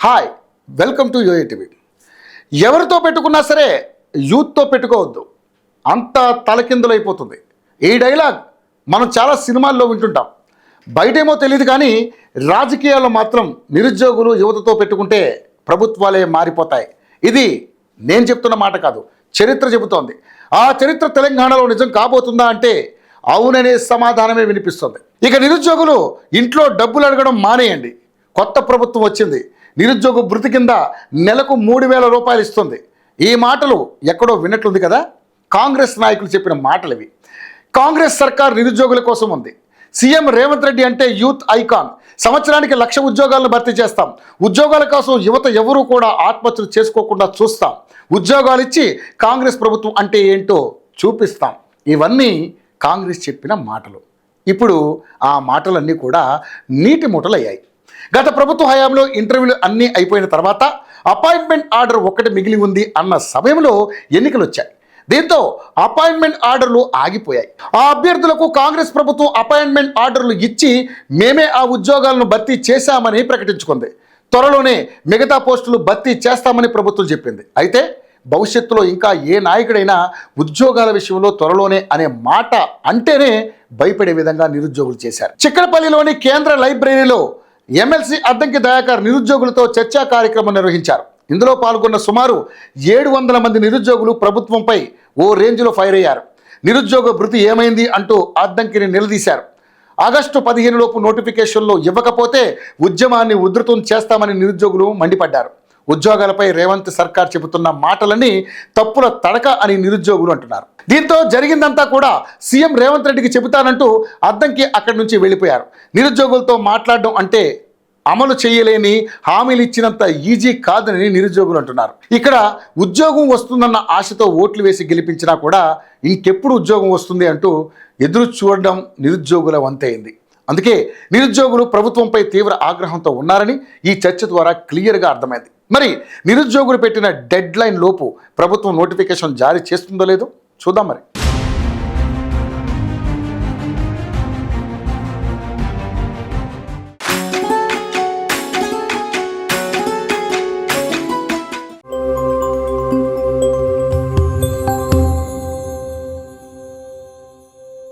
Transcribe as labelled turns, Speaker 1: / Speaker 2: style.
Speaker 1: Hi, welcome to యూఏటీవీ. ఎవరితో పెట్టుకున్నా సరే యూత్తో పెట్టుకోవద్దు, అంత తలకిందులైపోతుంది. ఈ డైలాగ్ మనం చాలా సినిమాల్లో వింటుంటాం. బయటేమో తెలియదు కానీ రాజకీయాల్లో మాత్రం నిరుద్యోగులు యువతతో పెట్టుకుంటే ప్రభుత్వాలే మారిపోతాయి. ఇది నేను చెప్తున్న మాట కాదు, చరిత్ర చెబుతోంది. ఆ చరిత్ర తెలంగాణలో నిజం కాబోతుందా అంటే అవుననే సమాధానమే వినిపిస్తుంది. ఇక నిరుద్యోగులు ఇంట్లో డబ్బులు అడగడం మానేయండి. కొత్త ప్రభుత్వం వచ్చింది, నిరుద్యోగ భృతి కింద నెలకు 3,000 రూపాయలు ఇస్తుంది. ఈ మాటలు ఎక్కడో విన్నట్లుంది కదా. కాంగ్రెస్ నాయకులు చెప్పిన మాటలు ఇవి. కాంగ్రెస్ సర్కార్ నిరుద్యోగుల కోసం ఉంది. సీఎం రేవంత్ రెడ్డి అంటే యూత్ ఐకాన్. సంవత్సరానికి 1,00,000 ఉద్యోగాలను భర్తీ చేస్తాం. ఉద్యోగాల కోసం యువత ఎవరూ కూడా ఆత్మహత్యలు చేసుకోకుండా చూస్తాం. ఉద్యోగాలు ఇచ్చి కాంగ్రెస్ ప్రభుత్వం అంటే ఏంటో చూపిస్తాం. ఇవన్నీ కాంగ్రెస్ చెప్పిన మాటలు. ఇప్పుడు ఆ మాటలన్నీ కూడా నీటి మూటలయ్యాయి. గత ప్రభుత్వ హయాంలో ఇంటర్వ్యూలు అన్నీ అయిపోయిన తర్వాత అపాయింట్మెంట్ ఆర్డర్ ఒకటి మిగిలి ఉంది అన్న సమయంలో ఎన్నికలు వచ్చాయి. దీంతో అపాయింట్మెంట్ ఆర్డర్లు ఆగిపోయాయి. ఆ అభ్యర్థులకు కాంగ్రెస్ ప్రభుత్వం అపాయింట్మెంట్ ఆర్డర్లు ఇచ్చి మేమే ఆ ఉద్యోగాలను భర్తీ చేశామని ప్రకటించుకుంది. త్వరలోనే మిగతా పోస్టులు భర్తీ చేస్తామని ప్రభుత్వం చెప్పింది. అయితే భవిష్యత్తులో ఇంకా ఏ నాయకుడైనా ఉద్యోగాల విషయంలో త్వరలోనే అనే మాట అంటేనే భయపడే విధంగా నిరుద్యోగులు చేశారు. చిక్కడపల్లిలోని కేంద్ర లైబ్రరీలో ఎమ్మెల్సీ అద్దంకి దయాకర్ నిరుద్యోగులతో చర్చా కార్యక్రమం నిర్వహించారు. ఇందులో పాల్గొన్న సుమారు 700 మంది నిరుద్యోగులు ప్రభుత్వంపై ఓ రేంజ్లో ఫైర్ అయ్యారు. నిరుద్యోగ భృతి ఏమైంది అంటూ అద్దంకిని నిలదీశారు. ఆగస్టు 15 లోపు నోటిఫికేషన్లు ఇవ్వకపోతే ఉద్యమాన్ని ఉధృతం చేస్తామని నిరుద్యోగులు మండిపడ్డారు. ఉద్యోగాలపై రేవంత్ సర్కార్ చెబుతున్న మాటలన్నీ తప్పుల తడక అని నిరుద్యోగులు అంటున్నారు. దీంతో జరిగిందంతా కూడా సీఎం రేవంత్ రెడ్డికి చెబుతానంటూ అద్దంకి అక్కడి నుంచి వెళ్ళిపోయారు. నిరుద్యోగులతో మాట్లాడడం అంటే అమలు చేయలేని హామీలు ఇచ్చినంత ఈజీ కాదని నిరుద్యోగులు అంటున్నారు. ఇక్కడ ఉద్యోగం వస్తుందన్న ఆశతో ఓట్లు వేసి గెలిపించినా కూడా ఇంకెప్పుడు ఉద్యోగం వస్తుంది అంటూ ఎదురు చూడడం నిరుద్యోగుల వంతైంది. అందుకే నిరుద్యోగులు ప్రభుత్వంపై తీవ్ర ఆగ్రహంతో ఉన్నారని ఈ చర్చ ద్వారా క్లియర్గా అర్థమైంది. మరి నిరుద్యోగులు పెట్టిన డెడ్ లైన్ లోపు ప్రభుత్వం నోటిఫికేషన్ జారీ చేస్తుందో లేదో చూద్దాం మరి.